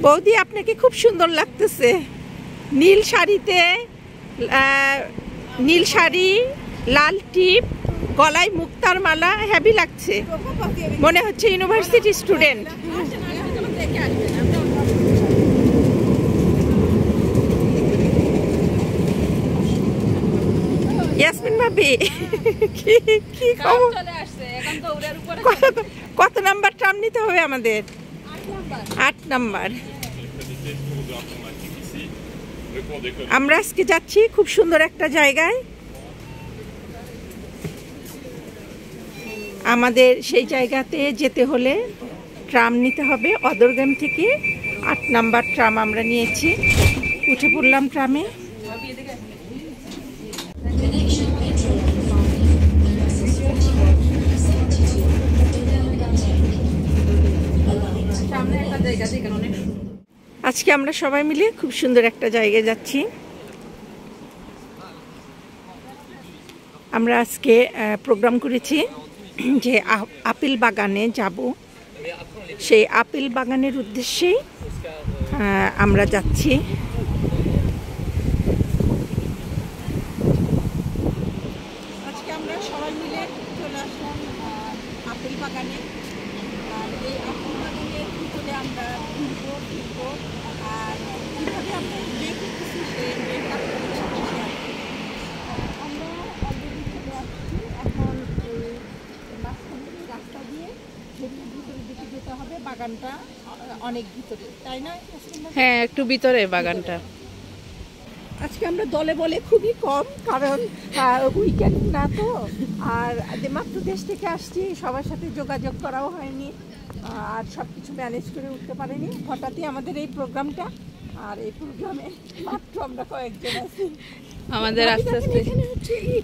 বৌদি আপনাকে খুব সুন্দর লাগতেছে, নীল শাড়িতে, নীল শাড়ি, লাল টিপ, গলায় মুক্তার মালা, হেভি লাগছে, মনে হচ্ছে ইউনিভার্সিটি স্টুডেন্ট। ইয়াসমিন ভাবি কি খবর? কত নাম্বার ট্রাম নিতে হবে আমাদের? 8 নাম্বার। আমরা আজকে যাচ্ছি খুব সুন্দর একটা জায়গায়। আমাদের সেই জায়গাতে যেতে হলে ট্রাম নিতে হবে। অদরগ্রাম থেকে 8 নাম্বার ট্রাম আমরা নিয়েছি, উঠে পড়লাম ট্রামে। আজকে আমরা সবাই মিলে খুব সুন্দর একটা জায়গায় যাচ্ছি। আমরা আজকে প্রোগ্রাম করেছি যে আপেল বাগানে যাব, সেই আপেল বাগানের উদ্দেশ্যেই আমরা যাচ্ছি। আজকে আমরা সবাই মিলে চলে আসলাম আপেল বাগানে। আর এই আপেল বাগানের ভিতরে আমরা ঘুরবো আর কীভাবে আমরা এনজয় করতেছি সেই এনজয়টা আমরা অলরেডি চলে আসছি। এখন এই মাঝখান থেকে রাস্তা দিয়ে ভিতরের দিকে যেতে হবে। বাগানটা অনেক ভিতরে, তাই না? হ্যাঁ, একটু ভিতরে বাগানটা। আজকে আমরা দলে বলে খুবই কম, কারণ উইকেন্ড না তো, আর মাত্র দেশ থেকে আসছি, সবার সাথে যোগাযোগ করাও হয়নি, আর সব কিছু ম্যানেজ করে উঠতে পারিনি। হঠাৎই আমাদের এই প্রোগ্রামটা, আর এই প্রোগ্রামে মাত্র আমরা কয়েকজন আছি। আমাদের আস্তে আস্তে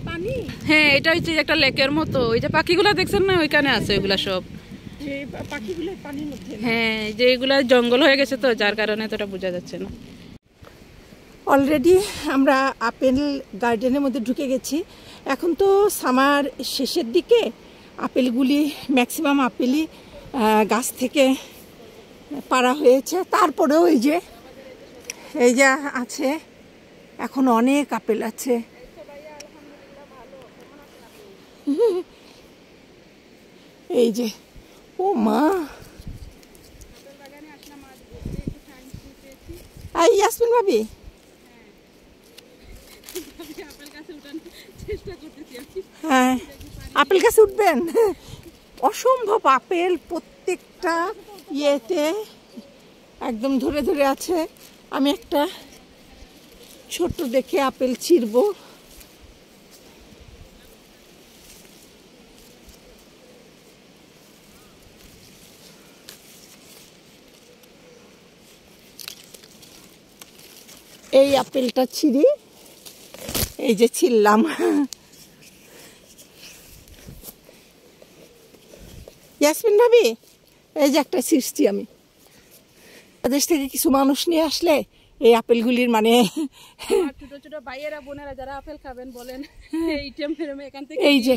পানি, হ্যাঁ, এটা হচ্ছে একটা লেকের মতো। ওই যে পাখিগুলো দেখছেন না, ওইখানে আছে ওইগুলা সব। পাখিগুলো পানির মধ্যে, হ্যাঁ, যে এগুলা জঙ্গল হয়ে গেছে তো, যার কারণে তোটা বোঝা যাচ্ছে না। অলরেডি আমরা আপেল গার্ডেনের মধ্যে ঢুকে গেছি। এখন তো সামার শেষের দিকে, আপেলগুলি ম্যাক্সিমাম আপেলই গাছ থেকে পাড়া হয়েছে। তারপরেও এই যে আছে, এখন অনেক আপেল আছে। এই যে, ও মা, ইয়াসমিন ভাবি, হ্যাঁ আপেল গাছে উঠবেন? অসম্ভব আপেল, প্রত্যেকটা ইয়েতে একদম ধরে ধরে আছে। আমি একটা ছোট্ট দেখে আপেল ছিঁড়বো। এই আপেলটা ছিঁড়ি, এই যে ছিললাম। ইয়াসমিন ভাবি, এই যে একটা ছিঁড়ছি আমি। দেশ থেকে কিছু মানুষ নিয়ে আসলে এই আপেলগুলির মানে ছোট ছোট ভাইয়েরা বোনেরা যারা আপেল খাবেন বলেন, এখান থেকে এই যে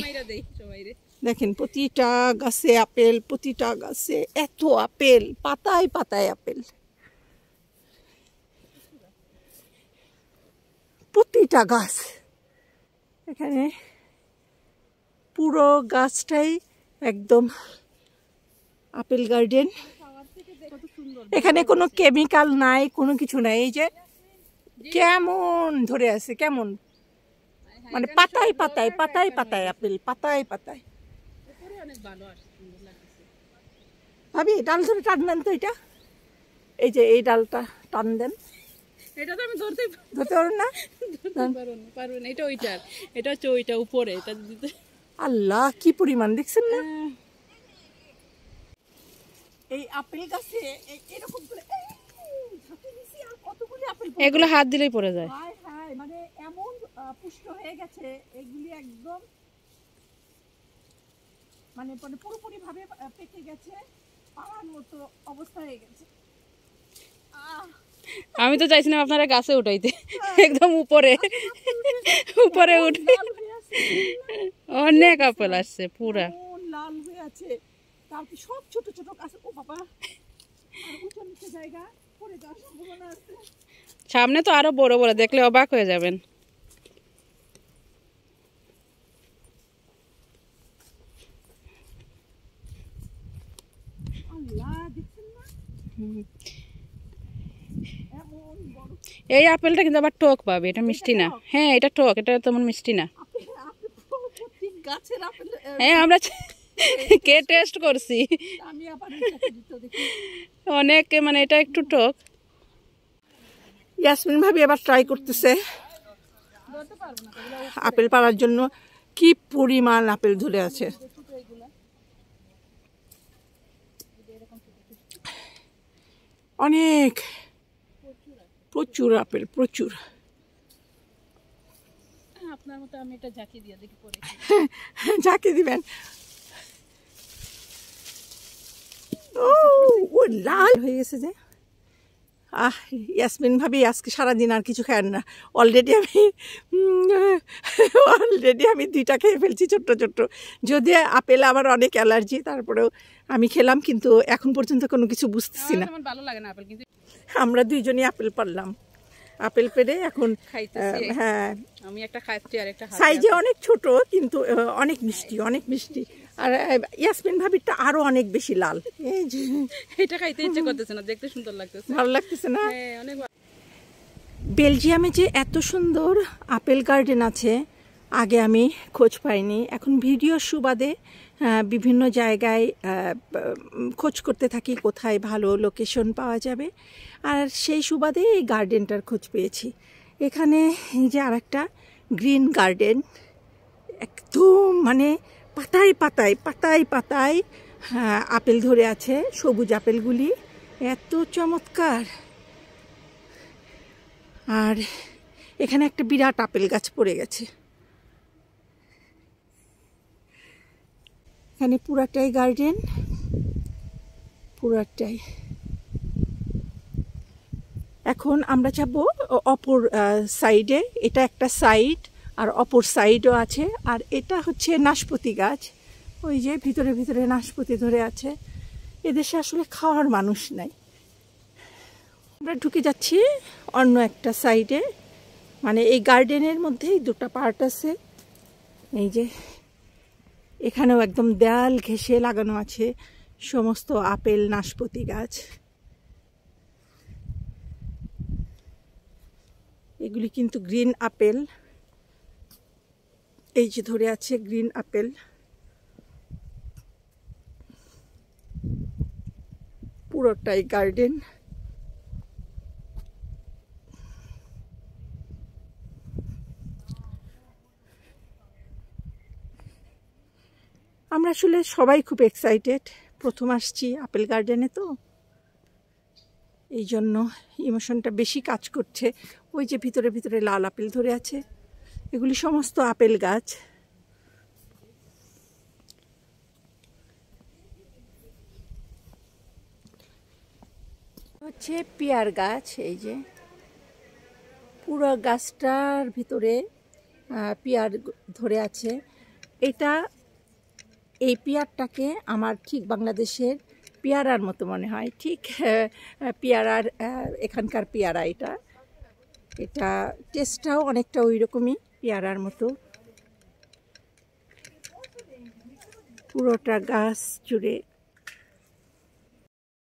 দেখেন, প্রতিটা গাছে আপেল, প্রতিটা গাছে এত আপেল, পাতায় পাতায় আপেল, প্রতিটা গাছ। এখানে পুরো গাছটাই একদম আপেল গার্ডেন। এখানে কোনো কেমিক্যাল নাই, কোনো কিছু নাই। এই যে কেমন ধরে আছে, কেমন মানে পাতায় পাতায় পাতায় পাতায় আপেল, পাতায় পাতায়। ভাবি ডাল ধরে টান দেন তো, এটা এই যে এই ডালটা টান দেন। এটা তো আমি ধরতে পারেন না? পারবেন। এটা ওইটার, এটা হচ্ছে ওইটা উপরে, এটা দিতে। আল্লাহ, কি পরিমাণ দেখছেন না? এই আপেল গাছে এরকম করে কতগুলি আপেল, এগুলো হাত দিলেই পড়ে যায়। মানে এমন পুষ্ট হয়ে গেছে এগুলি, একদম মানে পুরোপুরি ভাবে পেকে গেছে, পাওয়ার মতো অবস্থা হয়ে গেছে। আমি তো চাইছিলাম আপনারা গাছে উঠাইতে, একদম উপরে উপরে উঠে অনেক আপেল আসছে, পুরা লাল হয়ে আছে। তারপর সব ছোট ছোট গাছ, ও বাবা, আর উঁচু নিচে জায়গা, পড়ে যাওয়ার সম্ভাবনা আছে। সামনে তো আরো বড় বড়, দেখলে অবাক হয়ে যাবেন। আল্লাহ, দেখছেন না এমন বড় এই আপেলটা কিন্তু আবার টক পাবে, এটা মিষ্টি না। হ্যাঁ এটা টক, এটা তেমন মিষ্টি না। আপেল। আপেল তো প্রত্যেক গাছের আপেল। হ্যাঁ আমরা কে টেস্ট করছি, আমি আবার এটাকে দিতে দেখি। অনেক মানে এটা একটু টক। ইয়াসমিন ভাবি এবার ট্রাই করতেছে আপেল পাড়ার জন্য। কি পরিমাণ আপেল ধরে আছে, অনেক, প্রচুর আপেল, প্রচুর। আপনার মতো আমি এটা ঝাঁকি দিয়ে দেখি পরে। ঝাঁকি দিবেন। ও লাল হয়ে গেছে যে। ইয়াসমিন ভাবি আজকে সারাদিন আর কিছু খায় না। অলরেডি আমি 2টা খেয়ে ফেলছি, ছোট্ট ছোট্ট। যদি আপেল আমার অনেক অ্যালার্জি, তারপরেও আমি খেলাম, কিন্তু এখন পর্যন্ত কোনো কিছু বুঝতেছি না। আমার ভালো লাগে না আপেল, কিন্তু আমরা 2জনই আপেল পারলাম। আপেল পেরে এখন খাইতেছি। হ্যাঁ, আমি একটা খাচ্ছি আর একটা সাইজে অনেক ছোট, কিন্তু অনেক মিষ্টি, অনেক মিষ্টি। আর ইয়াসমিন ভাবিরটা আরো অনেক বেশি লাল। এই যে এটা খাইতে ইচ্ছে করতেছে না, দেখতে সুন্দর লাগতেছে। ভালো লাগতেছে না? হ্যাঁ অনেক। বেলজিয়ামে যে এত সুন্দর আপেল গার্ডেন আছে, আগে আমি খোঁজ পাইনি। এখন ভিডিওর সুবাদে বিভিন্ন জায়গায় খোঁজ করতে থাকি কোথায় ভালো লোকেশন পাওয়া যাবে, আর সেই সুবাদে এই গার্ডেনটার খোঁজ পেয়েছি। এখানে এই যে আরেকটা গ্রিন গার্ডেন, একদম মানে পাতায় পাতায় পাতায় পাতায় আপেল ধরে আছে, সবুজ আপেলগুলি এত চমৎকার। আর এখানে একটা বিরাট আপেল গাছ পড়ে গেছে। এখানে পুরাটাই গার্ডেন, পুরাটাই। এখন আমরা যাব অপর সাইডে। এটা একটা সাইড, আর অপর সাইডও আছে। আর এটা হচ্ছে নাশপাতি গাছ, ওই যে ভিতরে ভিতরে নাশপাতি ধরে আছে। এদেশে আসলে খাওয়ার মানুষ নাই। আমরা ঢুকে যাচ্ছি অন্য একটা সাইডে, মানে এই গার্ডেনের মধ্যেই 2টা পার্ট আছে। এই যে এখানেও একদম দেয়াল ঘেঁষে লাগানো আছে সমস্ত আপেল নাশপাতি গাছ। এগুলি কিন্তু গ্রিন আপেল, এই যে ধরে আছে গ্রিন আপেল। পুরোটাই গার্ডেন। আমরা আসলে সবাই খুব এক্সাইটেড, প্রথম আসছি আপেল গার্ডেনে, তো এই জন্য ইমোশনটা বেশি কাজ করছে। ওই যে ভিতরে ভিতরে লাল আপেল ধরে আছে, এগুলি সমস্ত আপেল গাছ। হচ্ছে পেয়ার গাছ, এই যে পুরো গাছটার ভিতরে পেয়ার ধরে আছে। এটা, এই পেয়ারটাকে আমার ঠিক বাংলাদেশের পেয়ারার মতো মনে হয়, ঠিক পেয়ারার এখানকার পেয়ারা। এটা এটা টেস্টটাও অনেকটা ওই রকমই, পেয়ারার মতো। পুরোটা গাছ জুড়ে।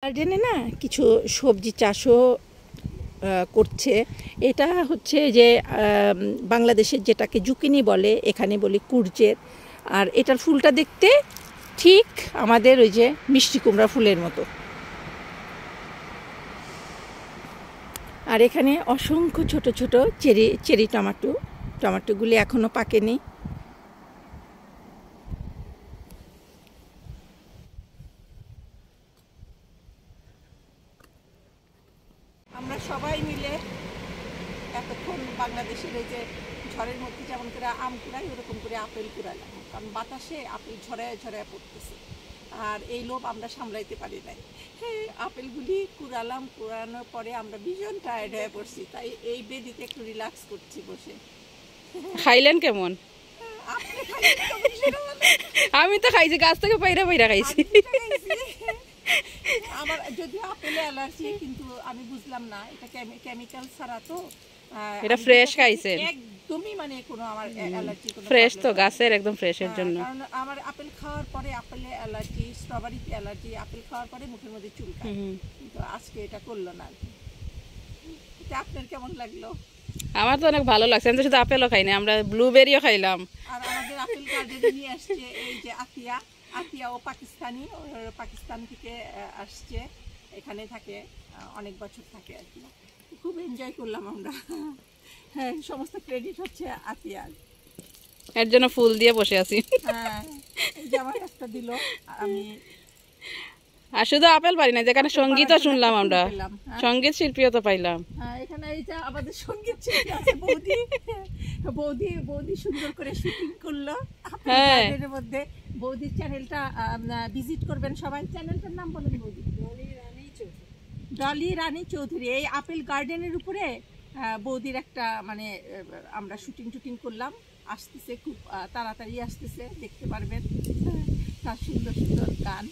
গার্ডেনে না কিছু সবজি চাষও করছে। এটা হচ্ছে যে বাংলাদেশের যেটাকে জুকিনি বলে, এখানে বলি কুরজের। আর এটার ফুলটা দেখতে ঠিক আমাদের ওই যে মিষ্টি কুমড়া ফুলের মতো। আর এখানে অসংখ্য ছোট ছোট চেরি টমেটোগুলি এখনো পাকেনি। আমরা সবাই মিলে এতক্ষণ বাংলাদেশের এই যে ঝড়ের মধ্যে যেমন করে আম কুড়াই, ওরকম করে আপেল কুড়ালাম, কারণ বাতাসে আপেল ঝরায় ঝরায় পড়তেছে। আর এই লোভ আমরা সামলাইতে পারি নাই। হ্যাঁ, আপেলগুলি কুড়ানোর পরে আমরা ভীষণ টায়ার্ড হয়ে পড়ছি, তাই এই বেদিতে একটু রিল্যাক্স করছি বসে। খাইলেন কেমন? আমি তো খাইছি, গাছ থেকে পাইরা পাইরা খাইছি। আমার যদিও আপেলে অ্যালার্জি, কিন্তু আমি বুঝলাম না এটা কেমিক্যাল ছাড়া তো। এটা আমি ফ্রেশ যেটা খাইছেন? একদমই মানে কোনো আমার অ্যালার্জি কোনো ফ্রেশ তো, problem নেই। গাছের একদম ফ্রেশের জন্য। কারণ আমার আপেল খাওয়ার পরে আপেলে অ্যালার্জি, স্ট্রবেরিতে অ্যালার্জি, আপেল খাওয়ার পরে মুখের মধ্যে চুলকায়। কিন্তু আজকে এটা করলো না আর কি। এটা আপনার কেমন লাগলো? আমার তো অনেক ভালো লাগছে। আমি তো শুধু আপেলও খাই না, আমরা ব্লুবেরিও খাইলাম। আর আমাদের আপেল গার্ডেনে নিয়ে আসছে এই যে আতিয়া। আতিয়া ও পাকিস্তানি, পাকিস্তান থেকে আসছে, এখানে থাকে, অনেক বছর থাকে আর কি। খুব এনজয় করলাম আমরা। হ্যাঁ, সমস্ত ক্রেডিট হচ্ছে আতিয়ার। এর জন্য ফুল দিয়ে বসে আছি। হ্যাঁ, এই যে আমার একটা দিল, আমি আর শুধু আপেল পারি না, যেখানে সঙ্গীতও শুনলাম আমরা, পেলাম। হ্যাঁ, সঙ্গীত শিল্পীও তো পাইলাম। এখানে এই যে আমাদের সঙ্গীত শিল্পী আছে বৌদি। বৌদি বৌদি সুন্দর করে শুটিং করলো হ্যাঁ। আপনাদের মধ্যে। বৌদির চ্যানেলটা ভিজিট করবেন সবাই। চ্যানেলটার নাম বলেন বৌদি। ডলি রানী চৌধুরী। এই আপেল গার্ডেনের উপরে বৌদির একটা মানে আমরা শুটিং করলাম। আসতেছে খুব তাড়াতাড়ি আসতেছে, দেখতে পারবেন তার সুন্দর সুন্দর গান।